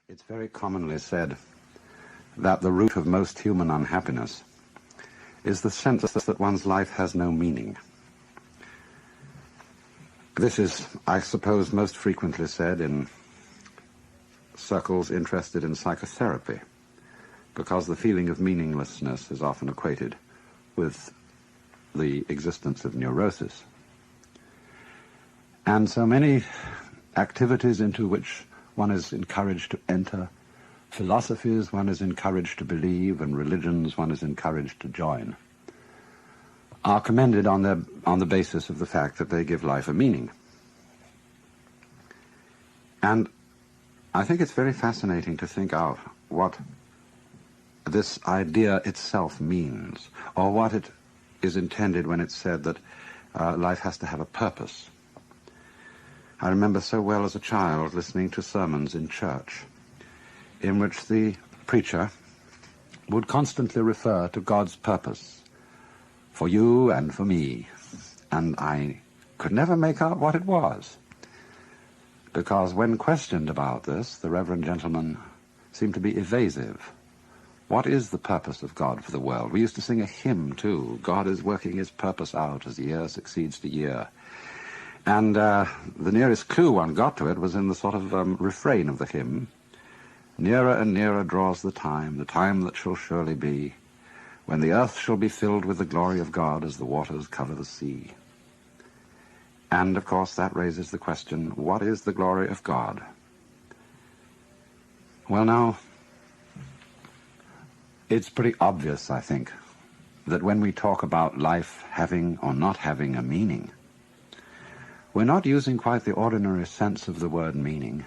It's very commonly said that the root of most human unhappiness is the sense that one's life has no meaning. This is, I suppose, most frequently said in circles interested in psychotherapy, because the feeling of meaninglessness is often equated with the existence of neurosis. And so many activities into which one is encouraged to enter, philosophies one is encouraged to believe, and religions one is encouraged to join, are commended on the basis of the fact that they give life a meaning. And I think it's very fascinating to think out what this idea itself means, or what it is intended when it's said that life has to have a purpose. I remember so well as a child listening to sermons in church in which the preacher would constantly refer to God's purpose for you and for me, and I could never make out what it was, because when questioned about this, the reverend gentleman seemed to be evasive. What is the purpose of God for the world? We used to sing a hymn too, God is working his purpose out as year succeeds to year. And the nearest clue one got to it was in the sort of refrain of the hymn. Nearer and nearer draws the time that shall surely be, when the earth shall be filled with the glory of God as the waters cover the sea. And, of course, that raises the question, what is the glory of God? Well, now, it's pretty obvious, I think, that when we talk about life having or not having a meaning, we're not using quite the ordinary sense of the word meaning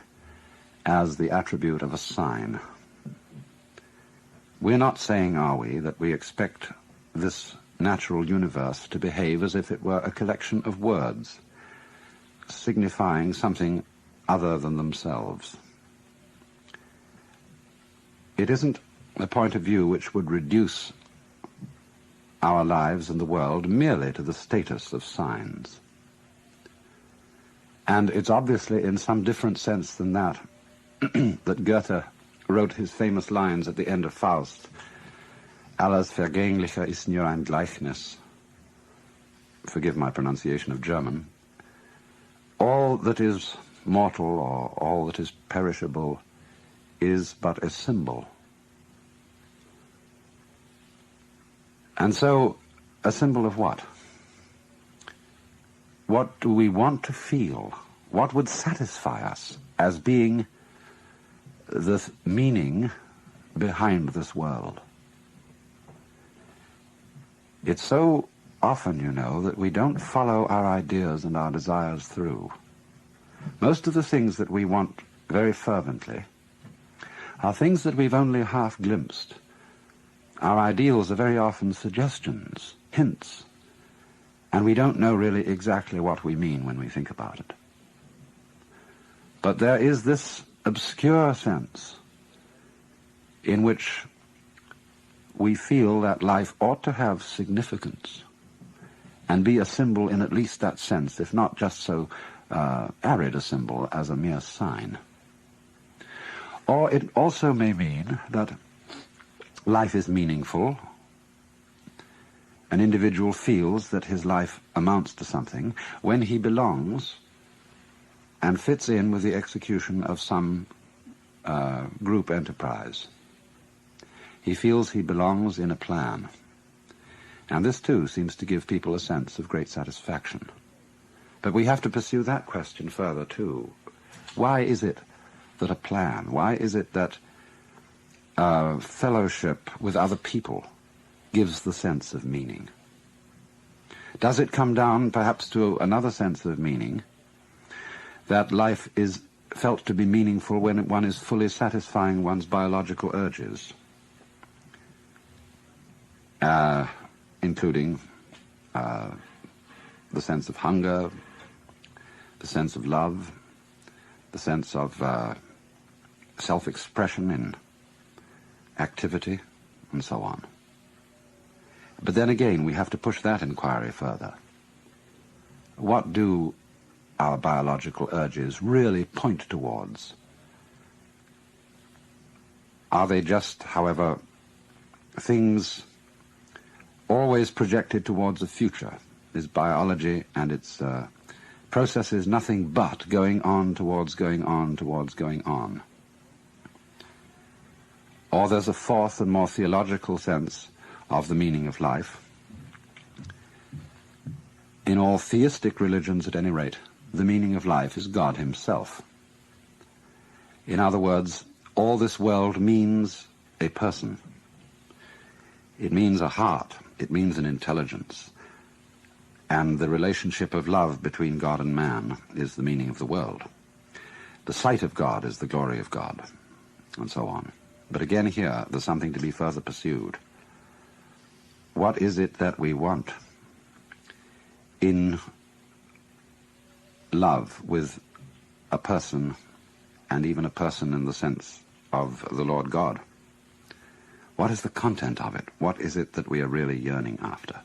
as the attribute of a sign. We're not saying, are we, that we expect this natural universe to behave as if it were a collection of words, signifying something other than themselves. It isn't a point of view which would reduce our lives and the world merely to the status of signs. And it's obviously in some different sense than that that Goethe wrote his famous lines at the end of Faust, Alles Vergängliche ist nur ein Gleichnis. Forgive my pronunciation of German. All that is mortal or all that is perishable is but a symbol. And so, a symbol of what? What do we want to feel? What would satisfy us as being the meaning behind this world? It's so often, you know, that we don't follow our ideas and our desires through. Most of the things that we want very fervently are things that we've only half glimpsed. Our ideals are very often suggestions, hints, and we don't know really exactly what we mean when we think about it. But there is this obscure sense in which we feel that life ought to have significance and be a symbol in at least that sense, if not just so arid a symbol as a mere sign. Or it also may mean that life is meaningful. An individual feels that his life amounts to something when he belongs and fits in with the execution of some group enterprise. He feels he belongs in a plan. And this too seems to give people a sense of great satisfaction. But we have to pursue that question further too. Why is it that a plan, why is it that fellowship with other people gives the sense of meaning? Does it come down perhaps to another sense of meaning, that life is felt to be meaningful when one is fully satisfying one's biological urges, including the sense of hunger, the sense of love, the sense of self-expression in activity, and so on. But then again, we have to push that inquiry further. What do our biological urges really point towards? Are they just, however, things always projected towards the future? Is biology and its processes nothing but going on towards going on towards going on? Or there's a fourth and more theological sense of the meaning of life. In all theistic religions, at any rate, the meaning of life is God himself. In other words, all this world means a person. It means a heart. It means an intelligence. And the relationship of love between God and man is the meaning of the world. The sight of God is the glory of God, and so on. But again here, there's something to be further pursued. What is it that we want in love with a person, and even a person in the sense of the Lord God? What is the content of it? What is it that we are really yearning after?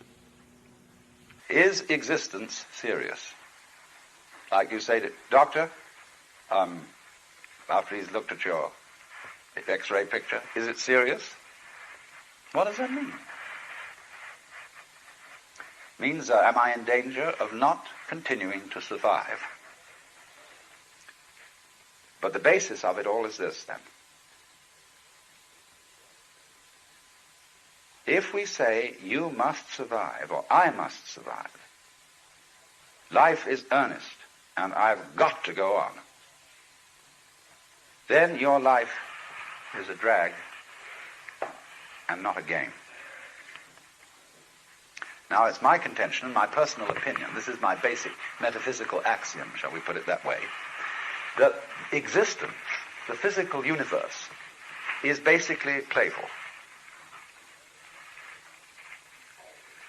Is existence serious? Like you say to doctor, after he's looked at your X-ray picture, is it serious? What does that mean? Means, am I in danger of not continuing to survive? But the basis of it all is this, then. If we say, you must survive, or I must survive, life is earnest, and I've got to go on, then your life is a drag and not a game. Now, it's my contention, my personal opinion, this is my basic metaphysical axiom, shall we put it that way, that existence, the physical universe, is basically playful.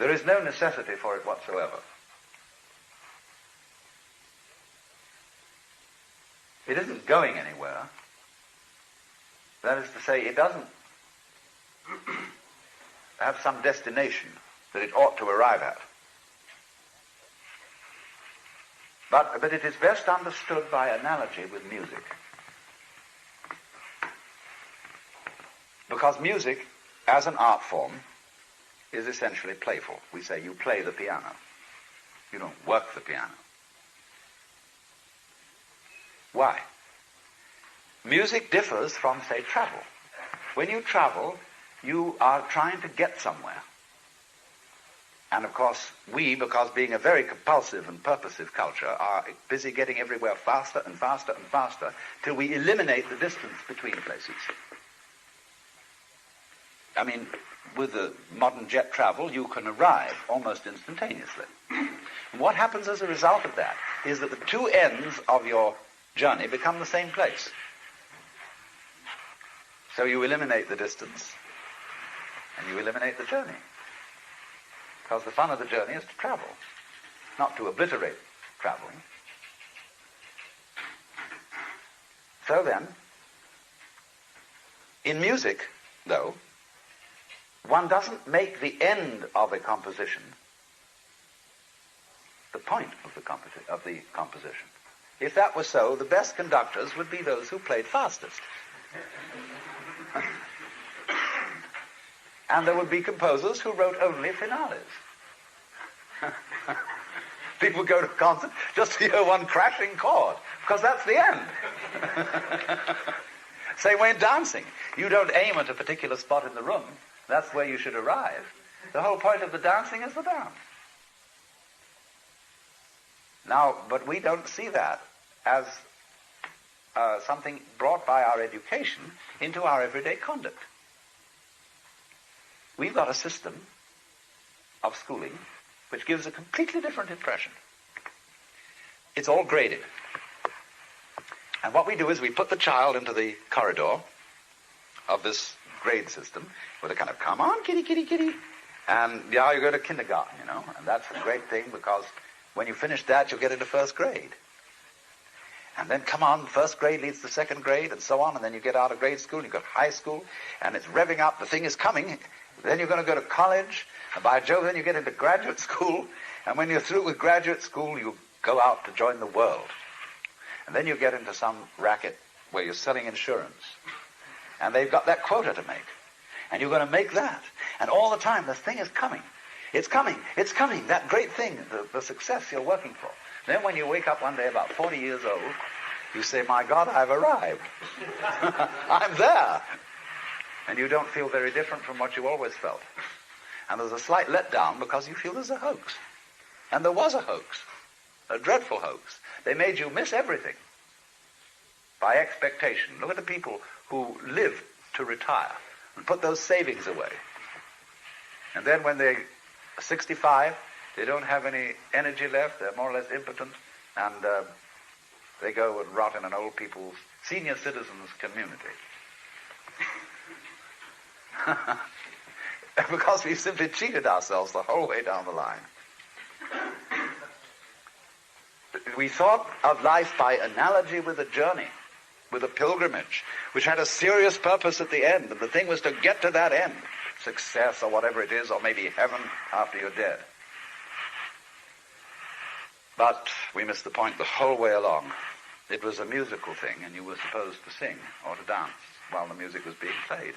There is no necessity for it whatsoever. It isn't going anywhere. That is to say, it doesn't have some destination that it ought to arrive at. But it is best understood by analogy with music. Because music, as an art form, is essentially playful. We say you play the piano. You don't work the piano. Why? Music differs from, say, travel. When you travel, you are trying to get somewhere. And of course, we, because being a very compulsive and purposive culture, are busy getting everywhere faster and faster and faster till we eliminate the distance between places. I mean, with the modern jet travel, you can arrive almost instantaneously. And what happens as a result of that is that the two ends of your journey become the same place. So you eliminate the distance, and you eliminate the journey. Because the fun of the journey is to travel, not to obliterate traveling. So then, in music, though, one doesn't make the end of a composition the point of the composition. If that were so, the best conductors would be those who played fastest. And there would be composers who wrote only finales. People go to a concert just to hear one crashing chord, because that's the end. Same way in dancing. You don't aim at a particular spot in the room. That's where you should arrive. The whole point of the dancing is the dance. Now, but we don't see that as something brought by our education into our everyday conduct. We've got a system of schooling which gives a completely different impression. It's all graded. And what we do is we put the child into the corridor of this grade system with a kind of, come on, kitty, kitty, kitty. And yeah, you go to kindergarten, you know, and that's a great thing because when you finish that, you'll get into first grade. And then, come on, first grade leads to second grade, and so on, and then you get out of grade school, you go to high school, and it's revving up, the thing is coming. Then you're going to go to college, and by Jove, then you get into graduate school, and when you're through with graduate school, you go out to join the world. And then you get into some racket where you're selling insurance. And they've got that quota to make. And you're going to make that. And all the time, this thing is coming. It's coming. It's coming. That great thing, the success you're working for. Then when you wake up one day about 40 years old, you say, my God, I've arrived. I'm there. And you don't feel very different from what you always felt. And there's a slight letdown because you feel there's a hoax. And there was a hoax. A dreadful hoax. They made you miss everything by expectation. Look at the people who live to retire and put those savings away. And then when they're 65, they don't have any energy left, they're more or less impotent, and they go and rot in an old people's senior citizens community. Because we've simply cheated ourselves the whole way down the line. We thought of life by analogy with a journey, with a pilgrimage, which had a serious purpose at the end, and the thing was to get to that end, success or whatever it is, or maybe heaven after you're dead. But we missed the point the whole way along. It was a musical thing, and you were supposed to sing or to dance while the music was being played.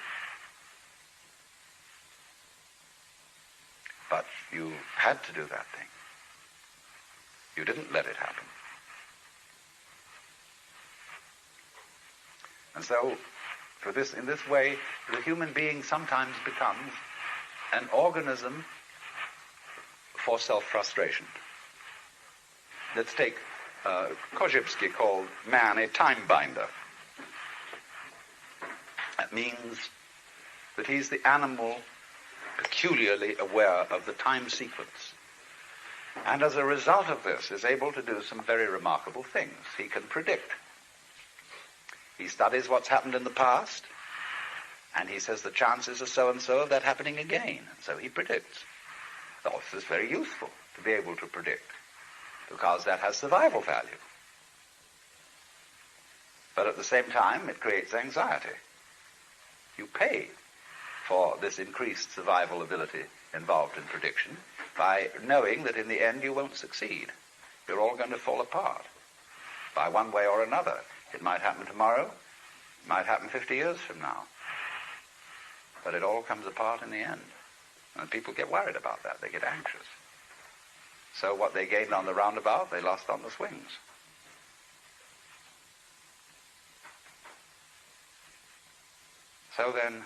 But you had to do that thing. You didn't let it happen. And so, in this way, the human being sometimes becomes an organism for self-frustration. Let's take Korzybski called man a time binder. That means that he's the animal peculiarly aware of the time sequence. And as a result of this is able to do some very remarkable things. He can predict. He studies what's happened in the past, and he says the chances are so-and-so of that happening again. And so he predicts. Oh, this is very useful to be able to predict, because that has survival value. But at the same time, it creates anxiety. You pay for this increased survival ability involved in prediction by knowing that in the end you won't succeed. You're all going to fall apart by one way or another. It might happen tomorrow, it might happen 50 years from now. But it all comes apart in the end. And people get worried about that. They get anxious. So what they gained on the roundabout, they lost on the swings. So then,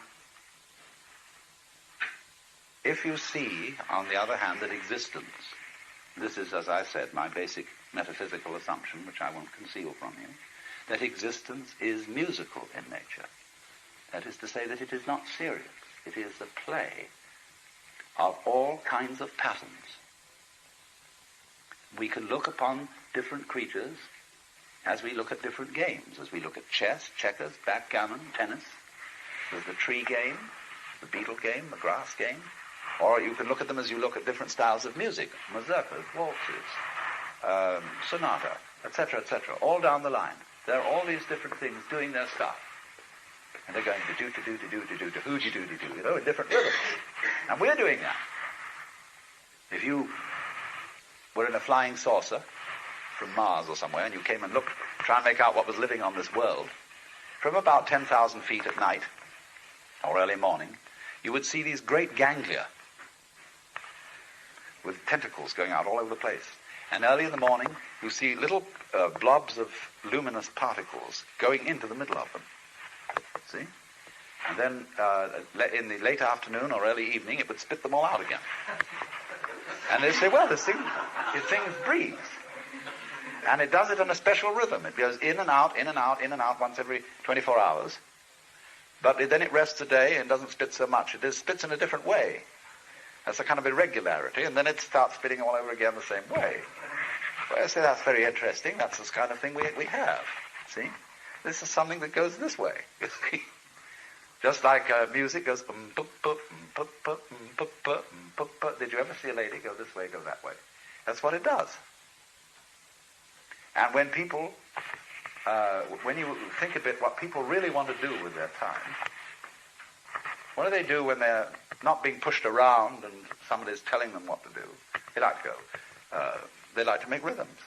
if you see, on the other hand, that existence, this is, as I said, my basic metaphysical assumption, which I won't conceal from you, that existence is musical in nature. That is to say that it is not serious. It is the play of all kinds of patterns. We can look upon different creatures as we look at different games, as we look at chess, checkers, backgammon, tennis. There's the tree game, the beetle game, the grass game. Or you can look at them as you look at different styles of music, mazurkas, waltzes, sonata, etc., all down the line. There are all these different things doing their stuff. And they're going to do, in different rhythms. And we're doing that. If you were in a flying saucer from Mars or somewhere, and you came and looked, try and make out what was living on this world, from about 10,000 feet at night, or early morning, you would see these great ganglia with tentacles going out all over the place. And early in the morning, you see little blobs of luminous particles going into the middle of them. See? And then in the late afternoon or early evening, it would spit them all out again. And they say, well, this thing breathes. And it does it in a special rhythm. It goes in and out, in and out, in and out once every 24 hours. But then it rests a day and doesn't spit so much. It spits in a different way. That's a kind of irregularity, and then it starts spitting all over again the same way. Well, I say that's very interesting. That's this kind of thing we have. See? This is something that goes this way. Just like music goes... Did you ever see a lady go this way, go that way? That's what it does. And when people... when you think a bit what people really want to do with their time, what do they do when they're not being pushed around and somebody's telling them what to do? They like to go. They like to make rhythms.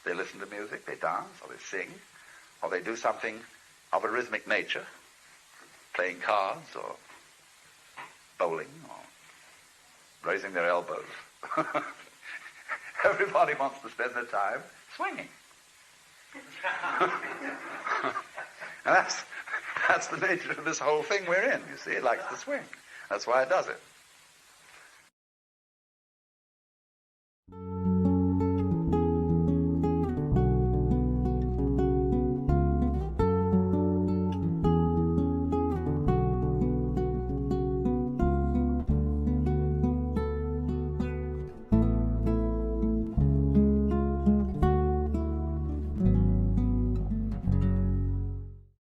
They listen to music, they dance, or they sing, or they do something of a rhythmic nature, playing cards or bowling or raising their elbows. Everybody wants to spend their time swinging. And that's the nature of this whole thing we're in, you see. It likes to swing. That's why it does it.